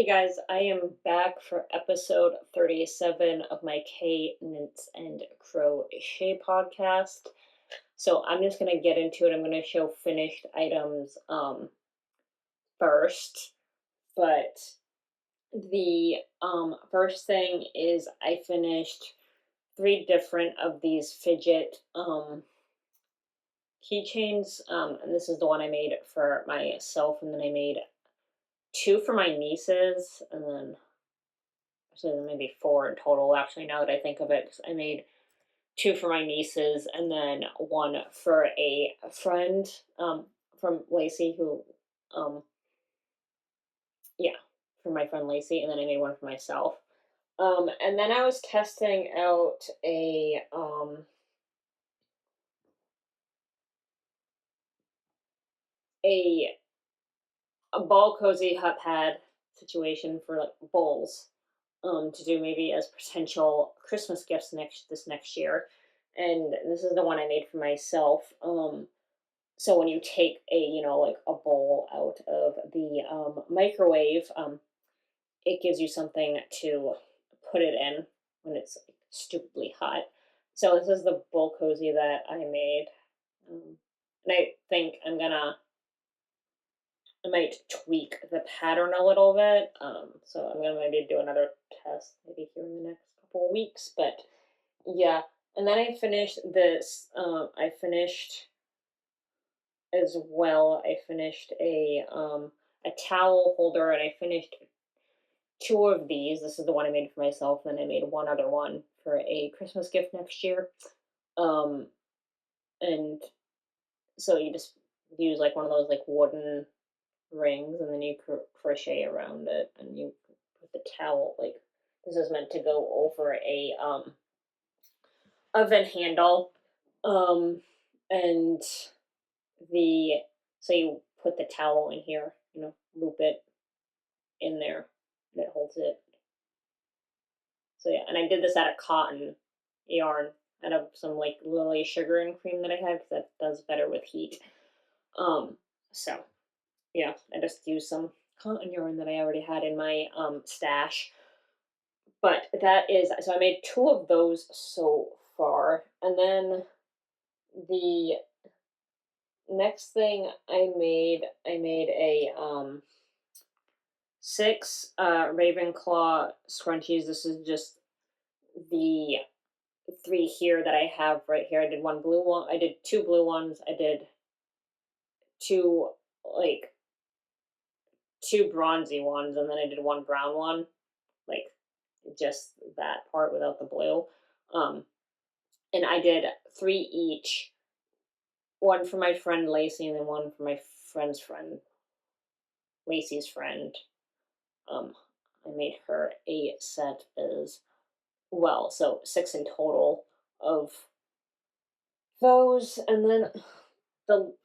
Hey guys, I am back for episode 37 of my K Knits and Crochet podcast. So I'm just gonna get into it. I'm gonna show finished items first. But the first thing is I finished three different of these fidget keychains. And this is the one I made for myself, and then I made two for my nieces, and then actually maybe four in total. Actually, now that I think of it, 'cause I made two for my nieces and then one for a friend from Lacey, who, um, yeah, for my friend Lacey, and then I made one for myself. And then I was testing out a a ball cozy hut pad situation for like bowls, to do maybe as potential Christmas gifts next year. And this is the one I made for myself. So when you take like a bowl out of the microwave, it gives you something to put it in when it's like, stupidly hot. So this is the bowl cozy that I made. And I think I might tweak the pattern a little bit. So I'm gonna maybe do another test maybe here in the next couple of weeks. But yeah, and then I finished this. I finished as well. I finished a towel holder, and I finished two of these. This is the one I made for myself, and I made one other one for a Christmas gift next year. Um, and so you just use like one of those like wooden rings, and then you crochet around it, and you put the towel like this is meant to go over a oven handle, um, and the so you put the towel in here, loop it in there, and it holds it. So yeah, and I did this out of cotton yarn, out of some like lily sugar and cream that I had, because that does better with heat. Um, so yeah, I just used some cotton yarn that I already had in my stash. But that is so I made two of those so far, and then the next thing I made a six Ravenclaw scrunchies. This is just the three here that I have right here. I did one blue one. I did two blue ones. I did two like two bronzy ones, and then I did one brown one, like just that part without the blue. Um, and I did three each. One for my friend Lacey, and then one for my friend's friend, Lacey's friend. Um, I made her a set as well, so six in total of those. And then the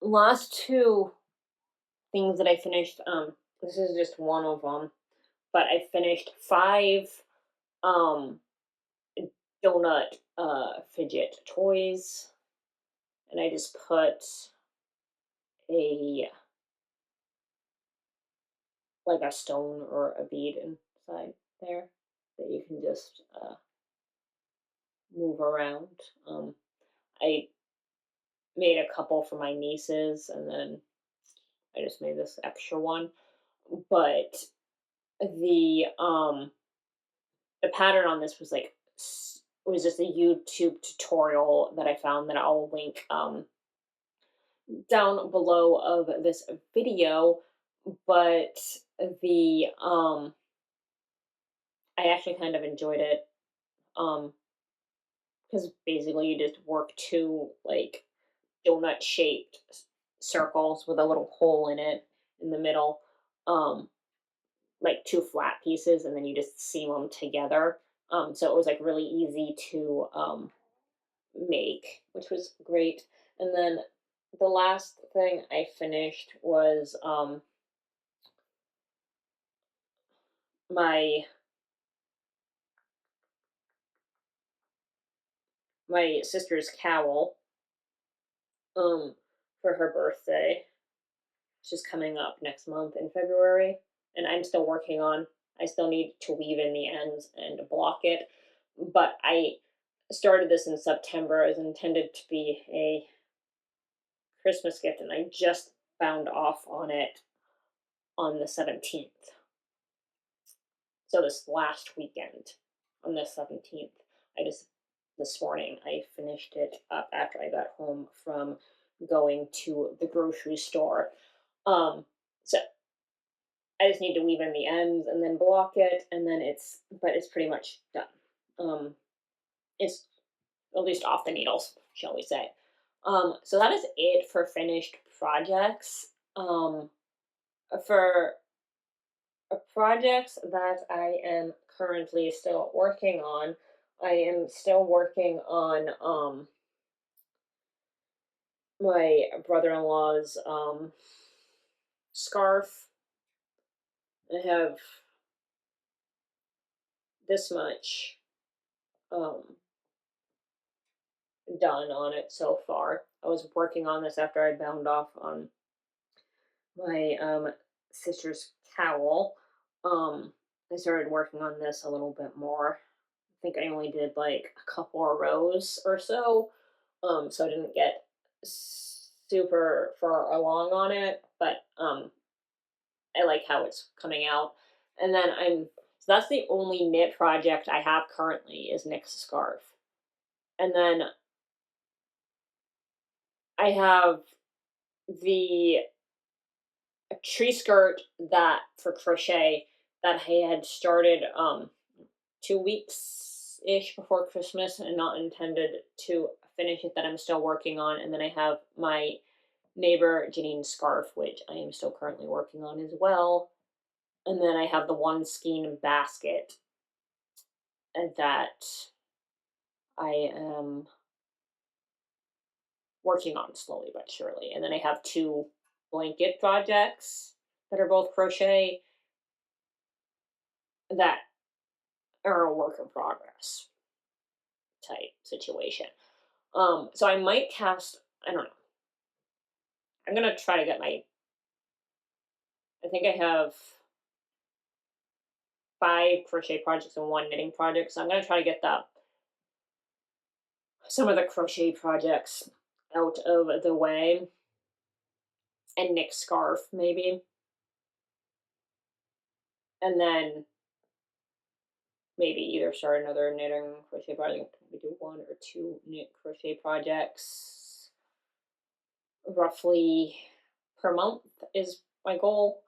last two things that I finished, this is just one of them, but I finished five um donut fidget toys, and I just put a like a stone or a bead inside there that you can just move around. I made a couple for my nieces, and then I just made this extra one. But the um the pattern on this was like was just a YouTube tutorial that I found that I'll link down below of this video. But the I actually kind of enjoyed it. Because basically you just work two like donut shaped circles with a little hole in it in the middle, um, like two flat pieces, and then you just seam them together. So it was like really easy to make, which was great. And then the last thing I finished was my my sister's cowl um for her birthday. She's coming up next month in February. and I'm still working on. I still need to weave in the ends and block it, but I started this in September as intended to be a Christmas gift, and I just found off on it on the 17th. So this last weekend, on the 17th, I just this morning I finished it up after I got home from going to the grocery store. So I just need to weave in the ends and then block it, and then it's pretty much done. It's at least off the needles, shall we say. So that is it for finished projects. For projects that I am currently still working on, I am still working on my brother-in-law's scarf. I have this much um done on it so far. I was working on this after I bound off on my sister's cowl. I started working on this a little bit more. I think I only did like a couple of rows or so. So I didn't get super far along on it, but I like how it's coming out. And then so that's the only knit project I have currently is Nick's scarf. And then I have the tree skirt that for crochet that I had started 2 weeks ish before Christmas and not intended to finish it, that I'm still working on. And then I have my neighbor Janine's scarf, which I am still currently working on as well. And then I have the one skein basket that I am working on slowly but surely. And then I have two blanket projects that are both crochet that are a work in progress type situation. So I might cast, I don't know. I'm gonna try to get I think I have 5 crochet projects and 1 knitting project. So I'm gonna try to get some of the crochet projects out of the way and knit scarf maybe. And then maybe either start another knitting crochet project, maybe do 1 or 2 knit crochet projects roughly per month is my goal.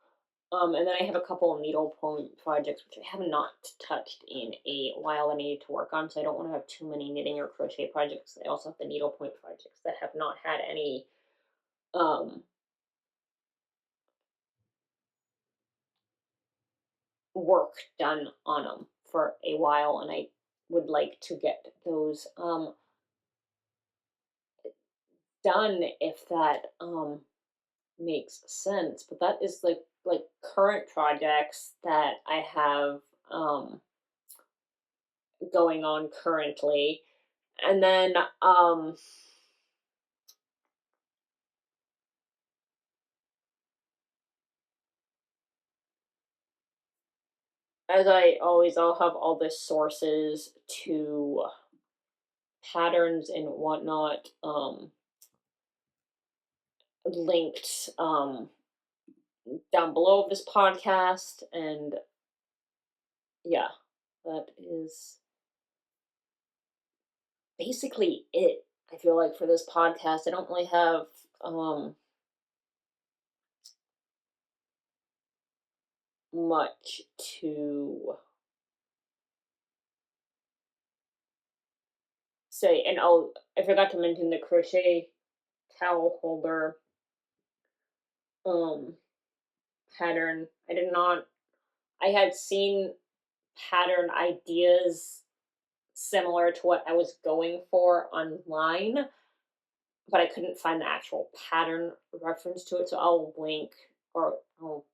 And then I have a couple of needlepoint projects which I have not touched in a while. I need to work on, so I don't want to have too many knitting or crochet projects. I also have the needlepoint projects that have not had any um, work done on them for a while, and I would like to get those done if that makes sense. But that is like current projects that I have going on currently. And then as I always, I'll have all the sources to patterns and whatnot linked down below this podcast. And yeah, that is basically it. I feel like for this podcast, I don't really have much to say. And I forgot to mention the crochet towel holder um pattern. I had seen pattern ideas similar to what I was going for online, but I couldn't find the actual pattern reference to it. So I'll link, or I'll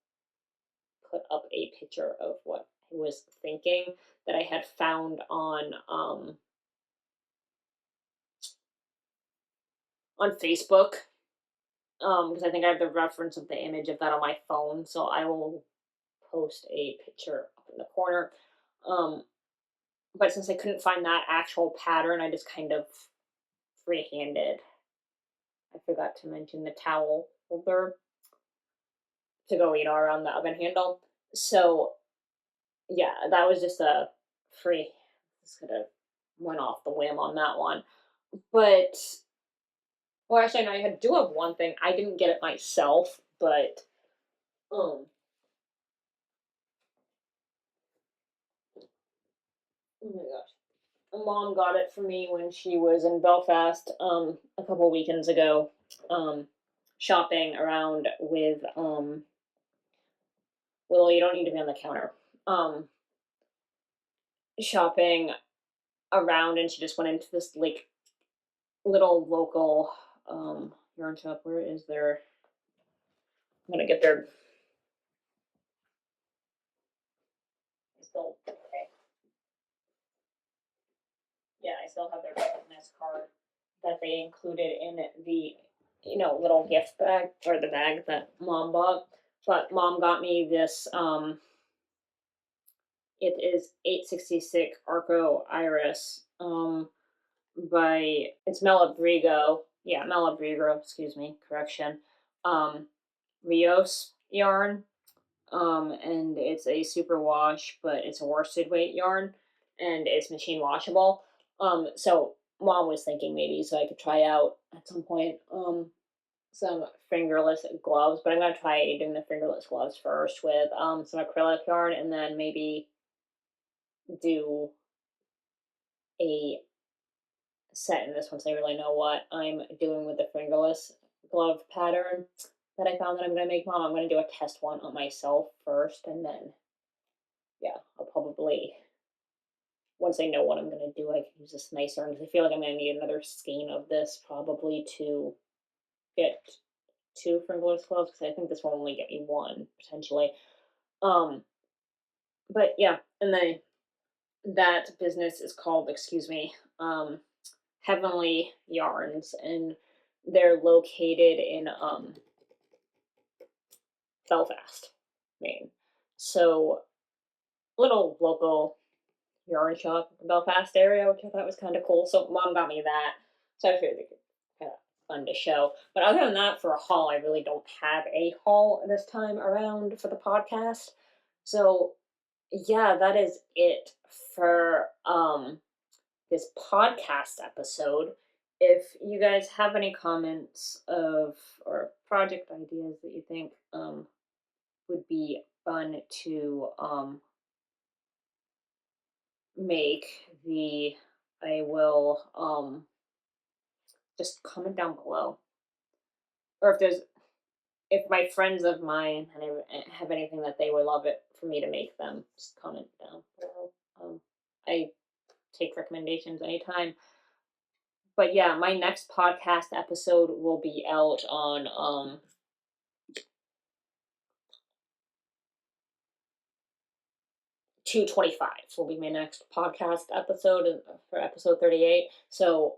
put up a picture of what I was thinking that I had found on Facebook. Because I think I have the reference of the image of that on my phone, so I will post a picture up in the corner. But since I couldn't find that actual pattern, I just kind of freehanded. I forgot to mention the towel holder to go, around the oven handle. So yeah, that was just a free. Just could have went off the whim on that one. But well, actually, no, I do have one thing. I didn't get it myself, but um, oh my gosh, mom got it for me when she was in Belfast a couple weekends ago, shopping around with well, you don't need to be on the counter. Um, shopping around, and she just went into this like little local yarn shop. Where is there? I'm gonna get their still okay. Yeah, I still have their business card that they included in the little gift bag, or the bag that mom bought. But mom got me this it is 866 Arco Iris by it's Malabrigo. Yeah, Malabrigo, excuse me, correction. Rios yarn. And it's a super wash, but it's a worsted weight yarn, and it's machine washable. So mom was thinking maybe so I could try out at some point some fingerless gloves, but I'm gonna try doing the fingerless gloves first with some acrylic yarn, and then maybe do a set in this once I really know what I'm doing with the fingerless glove pattern that I found that I'm gonna make mom. I'm gonna do a test one on myself first, and then yeah, I'll probably once I know what I'm gonna do, I can use this nicer. And I feel like I'm gonna need another skein of this probably to get two fingerless gloves because I think this will only get me one potentially. Um, but yeah, and then that business is called, excuse me, Heavenly Yarns, and they're located in Belfast, Maine. So little local yarn shop in the Belfast area, which I thought was kind of cool. So mom got me that. So I figured it could kind of fun to show. But other than that, for a haul, I really don't have a haul this time around for the podcast. So yeah, that is it for this podcast episode. If you guys have any comments of or project ideas that you think would be fun to make, the I will just comment down below. Or if my friends of mine have anything that they would love it for me to make them, just comment down below. I take recommendations anytime. But yeah, my next podcast episode will be out on 2/25 will be my next podcast episode for episode 38. So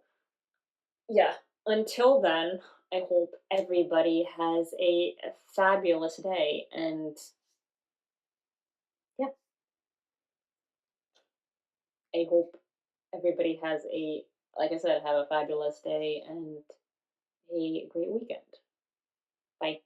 yeah, until then, I hope everybody has a fabulous day, and yeah, I hope everybody has like I said, have a fabulous day and a great weekend. Bye.